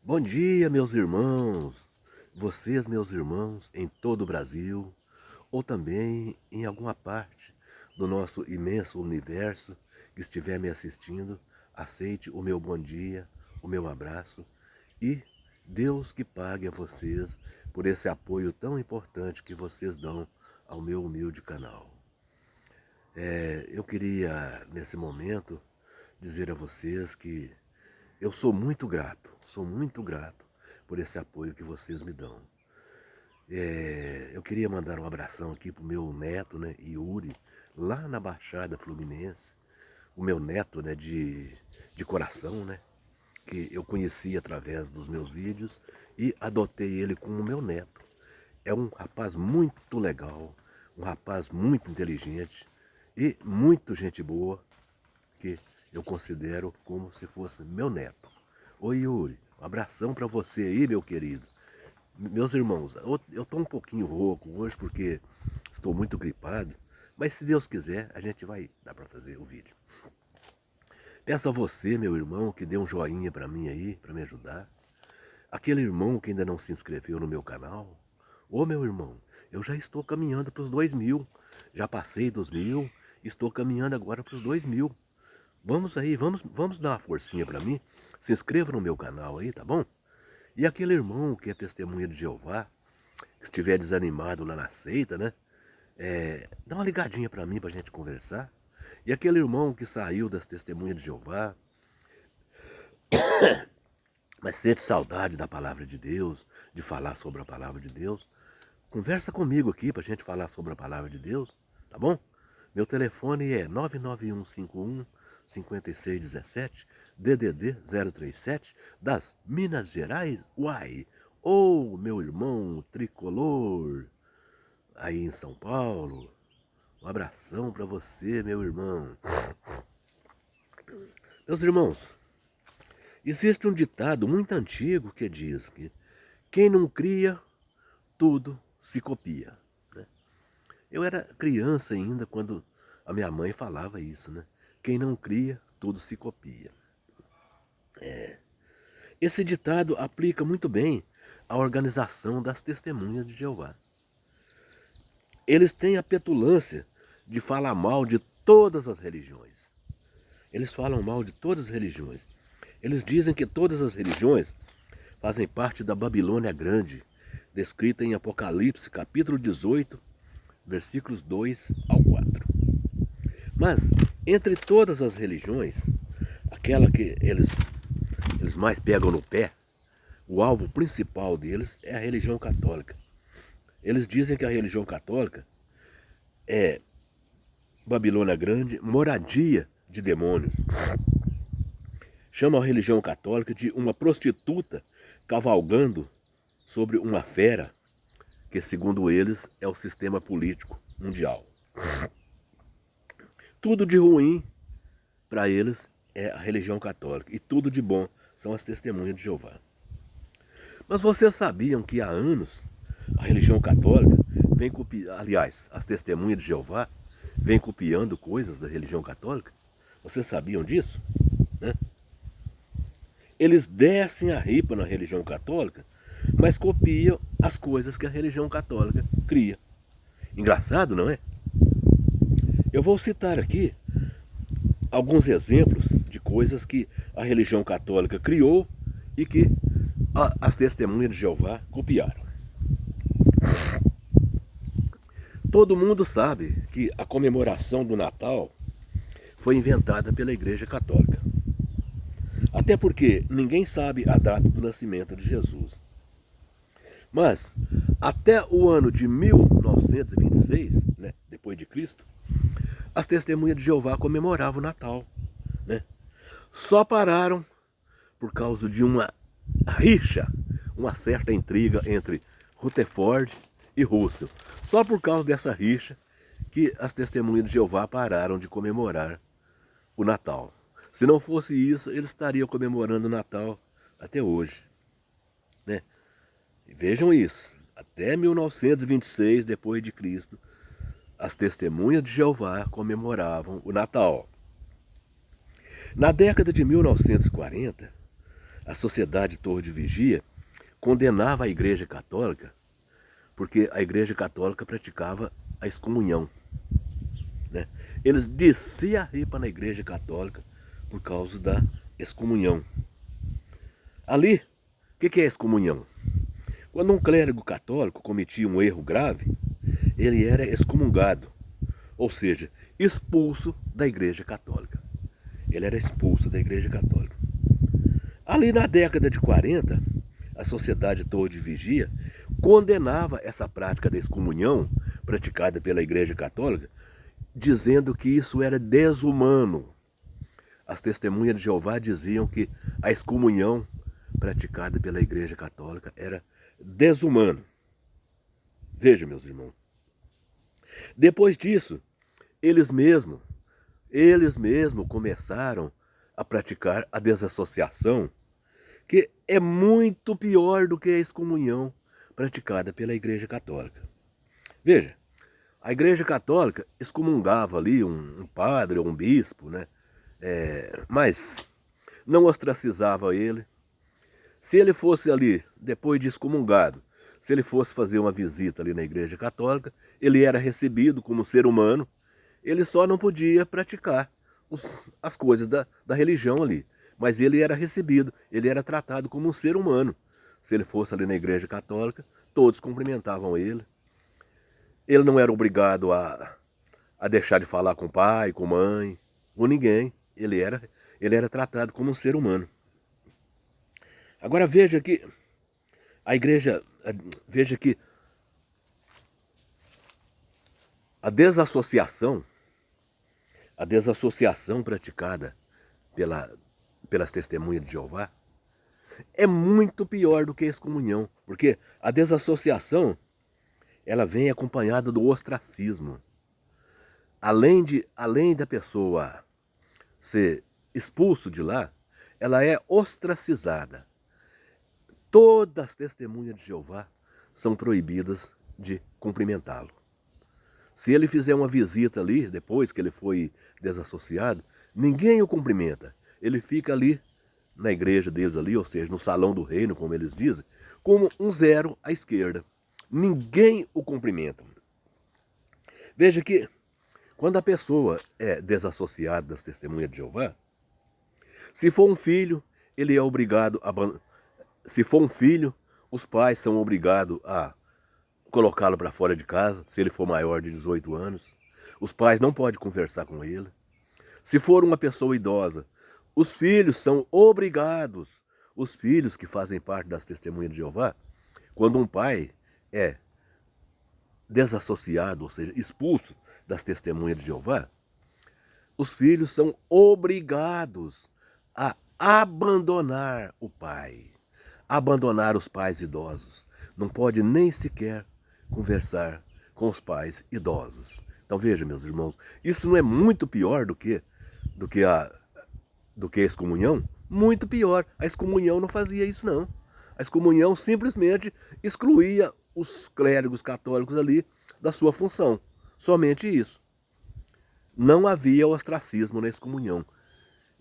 Bom dia, meus irmãos, vocês, meus irmãos, em todo o Brasil, ou também em alguma parte do nosso imenso universo que estiver me assistindo, aceite o meu bom dia, o meu abraço e Deus que pague a vocês por esse apoio tão importante que vocês dão ao meu humilde canal. Eu queria, nesse momento, dizer a vocês que eu sou muito grato por esse apoio que vocês me dão. Eu queria mandar um abração aqui pro meu neto, né, Yuri, lá na Baixada Fluminense. O meu neto, né, de coração, né, que eu conheci através dos meus vídeos e adotei ele como meu neto. É um rapaz muito legal, um rapaz muito inteligente e muito gente boa, que eu considero como se fosse meu neto. Oi, Yuri, um abração para você aí, meu querido. Meus irmãos, eu estou um pouquinho rouco hoje porque estou muito gripado, mas se Deus quiser, a gente vai dar para fazer o vídeo. Peço a você, meu irmão, que dê um joinha para mim aí, para me ajudar. Aquele irmão que ainda não se inscreveu no meu canal, ô meu irmão, eu já estou caminhando para os 2.000, já passei dos 1.000, estou caminhando agora para os 2.000. Vamos aí, vamos dar uma forcinha para mim. Se inscreva no meu canal aí, tá bom? E aquele irmão que é testemunha de Jeová, que estiver desanimado lá na seita, né? Dá uma ligadinha para mim pra gente conversar. E aquele irmão que saiu das testemunhas de Jeová, mas sente saudade da palavra de Deus, de falar sobre a palavra de Deus, conversa comigo aqui pra gente falar sobre a palavra de Deus, tá bom? Meu telefone é 99151-5617, DDD 037, das Minas Gerais, uai! Ou meu irmão tricolor, aí em São Paulo. Um abração pra você, meu irmão. Meus irmãos, existe um ditado muito antigo que diz que quem não cria, tudo se copia. Eu era criança ainda quando a minha mãe falava isso, né? Quem não cria, tudo se copia. Esse ditado aplica muito bem à organização das testemunhas de Jeová. Eles têm a petulância de falar mal de todas as religiões. Eles falam mal de todas as religiões. Eles dizem que todas as religiões fazem parte da Babilônia Grande, descrita em Apocalipse, capítulo 18, versículos 2 ao 4. Mas, entre todas as religiões, aquela que eles mais pegam no pé, o alvo principal deles é a religião católica. Eles dizem que a religião católica é Babilônia Grande, moradia de demônios. Chamam a religião católica de uma prostituta cavalgando sobre uma fera, que segundo eles é o sistema político mundial. Tudo de ruim para eles é a religião católica e tudo de bom são as testemunhas de Jeová. Mas vocês sabiam que há anos a religião católica vem copiando, aliás, as testemunhas de Jeová vem copiando coisas da religião católica? Vocês sabiam disso? Né? Eles descem a ripa na religião católica, mas copiam as coisas que a religião católica cria. Engraçado, não é? Eu vou citar aqui alguns exemplos de coisas que a religião católica criou e que as testemunhas de Jeová copiaram. Todo mundo sabe que a comemoração do Natal foi inventada pela Igreja Católica. Até porque ninguém sabe a data do nascimento de Jesus. Mas, até o ano de 1926, né, depois de Cristo, as testemunhas de Jeová comemoravam o Natal. Né? Só pararam por causa de uma rixa, uma certa intriga entre Rutherford e Russell. Só por causa dessa rixa que as testemunhas de Jeová pararam de comemorar o Natal. Se não fosse isso, eles estariam comemorando o Natal até hoje. Né? E vejam isso, até 1926 depois de Cristo, as testemunhas de Jeová comemoravam o Natal. Na década de 1940, a Sociedade Torre de Vigia condenava a Igreja Católica porque a Igreja Católica praticava a excomunhão, né? Eles desciam a ripa na Igreja Católica por causa da excomunhão. Ali, o que é excomunhão? Quando um clérigo católico cometia um erro grave, ele era excomungado, ou seja, expulso da Igreja Católica. Ele era expulso da Igreja Católica. Ali na década de 40, a Sociedade Torre de Vigia condenava essa prática da excomunhão praticada pela Igreja Católica, dizendo que isso era desumano. As testemunhas de Jeová diziam que a excomunhão praticada pela Igreja Católica era desumano. Veja, meus irmãos. Depois disso, eles mesmos começaram a praticar a desassociação, que é muito pior do que a excomunhão praticada pela Igreja Católica. Veja, a Igreja Católica excomungava ali um padre ou um bispo, né? Mas não ostracizava ele. Se ele fosse ali, depois de excomungado, se ele fosse fazer uma visita ali na Igreja Católica, ele era recebido como ser humano, ele só não podia praticar as coisas da religião ali. Mas ele era recebido, ele era tratado como um ser humano. Se ele fosse ali na Igreja Católica, todos cumprimentavam ele. Ele não era obrigado a deixar de falar com o pai, com a mãe, com ninguém. Ele era tratado como um ser humano. Agora veja que a desassociação praticada pelas testemunhas de Jeová é muito pior do que a excomunhão, porque a desassociação ela vem acompanhada do ostracismo. Além da pessoa ser expulso de lá, ela é ostracizada. Todas as testemunhas de Jeová são proibidas de cumprimentá-lo. Se ele fizer uma visita ali, depois que ele foi desassociado, ninguém o cumprimenta. Ele fica ali na igreja deles ali, ou seja, no salão do reino, como eles dizem, como um zero à esquerda. Ninguém o cumprimenta. Veja que quando a pessoa é desassociada das testemunhas de Jeová, se for um filho, ele é obrigado a... Se for um filho, os pais são obrigados a colocá-lo para fora de casa, se ele for maior de 18 anos. Os pais não podem conversar com ele. Se for uma pessoa idosa, os filhos são obrigados, os filhos que fazem parte das testemunhas de Jeová, quando um pai é desassociado, ou seja, expulso das testemunhas de Jeová, os filhos são obrigados a abandonar o pai, abandonar os pais idosos. Não pode nem sequer conversar com os pais idosos. Então veja, meus irmãos, isso não é muito pior do que a excomunhão? Muito pior. A excomunhão não fazia isso, não. A excomunhão simplesmente excluía os clérigos católicos ali da sua função. Somente isso. Não havia ostracismo na excomunhão.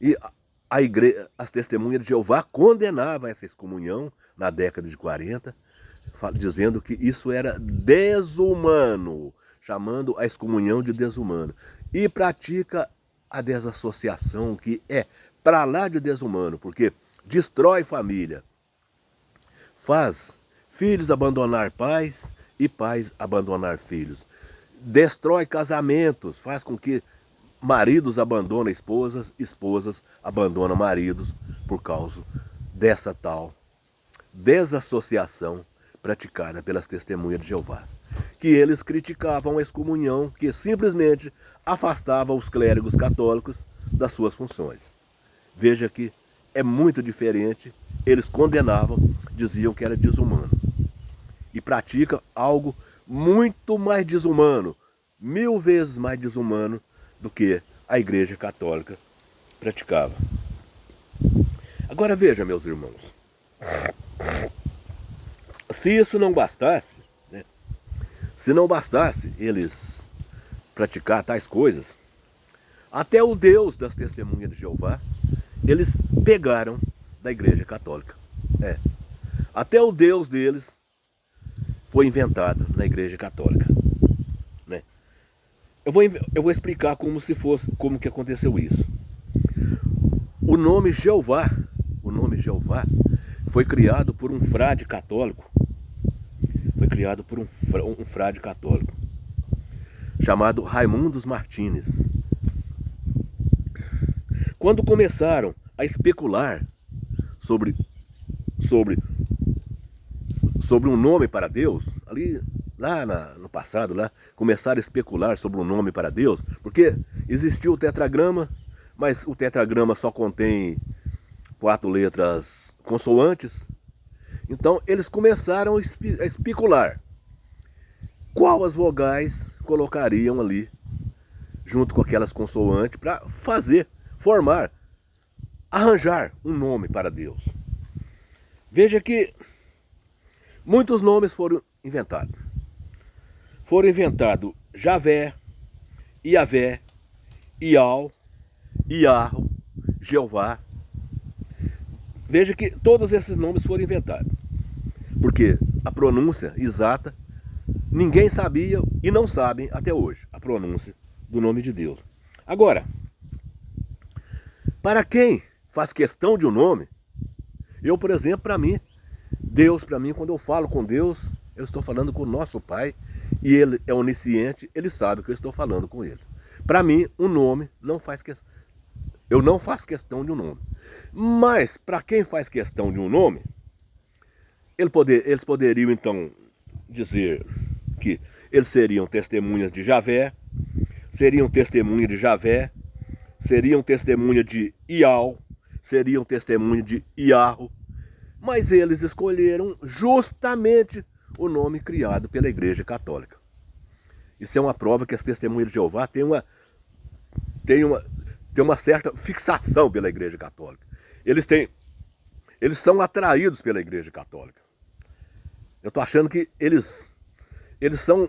E as testemunhas de Jeová condenavam essa excomunhão na década de 40, dizendo que isso era desumano, chamando a excomunhão de desumano. E pratica a desassociação, que é para lá de desumano, porque destrói família, faz filhos abandonar pais e pais abandonar filhos, destrói casamentos, faz com que maridos abandonam esposas, esposas abandonam maridos por causa dessa tal desassociação praticada pelas testemunhas de Jeová. Que eles criticavam a excomunhão, que simplesmente afastava os clérigos católicos das suas funções. Veja que é muito diferente, eles condenavam, diziam que era desumano. E pratica algo muito mais desumano, 1000 vezes mais desumano do que a Igreja Católica praticava. Agora veja, meus irmãos, se isso não bastasse, né? Se não bastasse eles praticar tais coisas, até o Deus das testemunhas de Jeová, eles pegaram na Igreja Católica. É. Até o Deus deles foi inventado na Igreja Católica, né? Eu vou explicar como que aconteceu isso. O nome Jeová foi criado por um frade católico. Foi criado por um frade católico chamado Raimundos Martínez. Quando começaram a especular sobre um nome para Deus, ali lá no passado, lá, começaram a especular sobre um nome para Deus, porque existiu o tetragrama, mas o tetragrama só contém 4 letras consoantes. Então eles começaram a especular qual as vogais colocariam ali junto com aquelas consoantes para arranjar um nome para Deus. Veja que muitos nomes foram inventados. Foram inventados Javé, Iavé, Ial, Iarro, Jeová. Veja que todos esses nomes foram inventados. Porque a pronúncia exata, ninguém sabia e não sabem até hoje a pronúncia do nome de Deus. Agora, para quem faz questão de um nome, eu, por exemplo, para mim, Deus, para mim, quando eu falo com Deus, eu estou falando com o nosso Pai, e Ele é onisciente, Ele sabe que eu estou falando com Ele. Para mim, um nome não faz questão. Eu não faço questão de um nome. Mas, para quem faz questão de um nome, eles poderiam, então, dizer que eles seriam testemunhas de Javé, seriam testemunha de Javé, seriam testemunha de Ial, seriam testemunha de Iarro, mas eles escolheram justamente o nome criado pela Igreja Católica. Isso é uma prova que as testemunhas de Jeová têm uma certa fixação pela Igreja Católica. Eles são atraídos pela Igreja Católica. Eu estou achando que eles são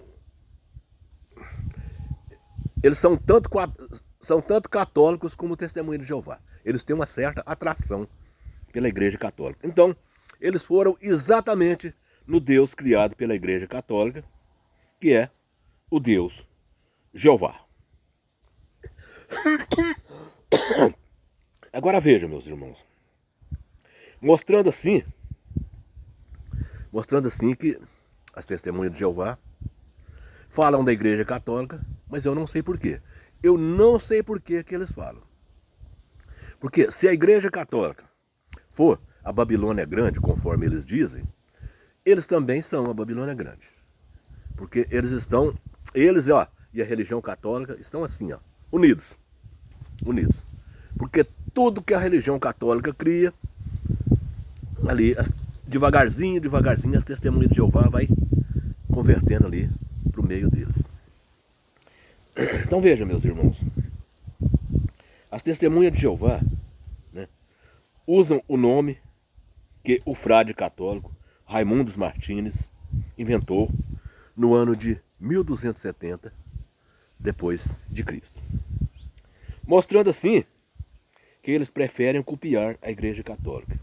tanto católicos como testemunhas de Jeová. Eles têm uma certa atração pela Igreja Católica. Então, eles foram exatamente no Deus criado pela Igreja Católica, que é o Deus Jeová. Agora veja, meus irmãos, mostrando assim que as testemunhas de Jeová falam da Igreja Católica, mas eu não sei porquê. Eu não sei porquê que eles falam. Porque se a Igreja Católica for a Babilônia Grande, conforme eles dizem, eles também são a Babilônia Grande. Porque eles e a religião católica estão assim, unidos. Porque tudo que a religião católica cria, ali, devagarzinho, as testemunhas de Jeová vai convertendo ali para o meio deles. Então veja, meus irmãos, as testemunhas de Jeová, né, usam o nome que o frade católico Raimundos Martínez inventou no ano de 1270 depois de Cristo. Mostrando assim que eles preferem copiar a Igreja Católica,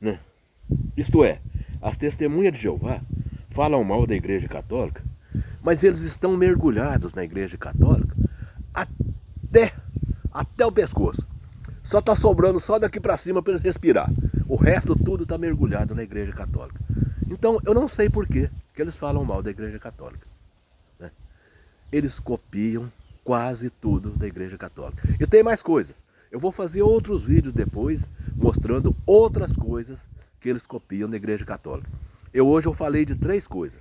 né? Isto é, as testemunhas de Jeová falam mal da Igreja Católica, mas eles estão mergulhados na Igreja Católica até o pescoço. Só está sobrando só daqui para cima para eles respirar. O resto tudo está mergulhado na Igreja Católica. Então eu não sei por que eles falam mal da Igreja Católica, né? Eles copiam quase tudo da Igreja Católica. E tem mais coisas. Eu vou fazer outros vídeos depois mostrando outras coisas que eles copiam da Igreja Católica. Hoje eu falei de 3 coisas.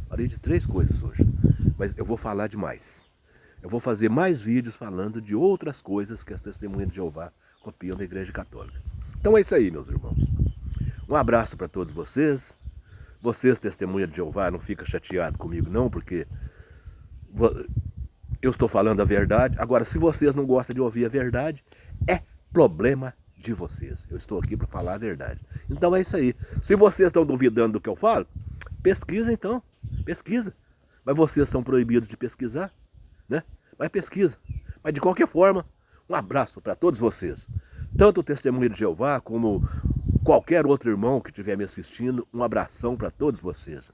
Falei de 3 coisas hoje. Mas eu vou falar de mais. Eu vou fazer mais vídeos falando de outras coisas que as testemunhas de Jeová copiam da Igreja Católica. Então é isso aí, meus irmãos. Um abraço para todos vocês. Vocês, testemunha de Jeová, não fica chateado comigo não, porque eu estou falando a verdade. Agora, se vocês não gostam de ouvir a verdade, é problema de vocês. Eu estou aqui para falar a verdade. Então é isso aí. Se vocês estão duvidando do que eu falo, pesquisa então. Pesquisa. Mas vocês são proibidos de pesquisar, né? Mas pesquisa. Mas de qualquer forma, um abraço para todos vocês. tanto o Testemunho de Jeová como qualquer outro irmão que estiver me assistindo, um abração para todos vocês.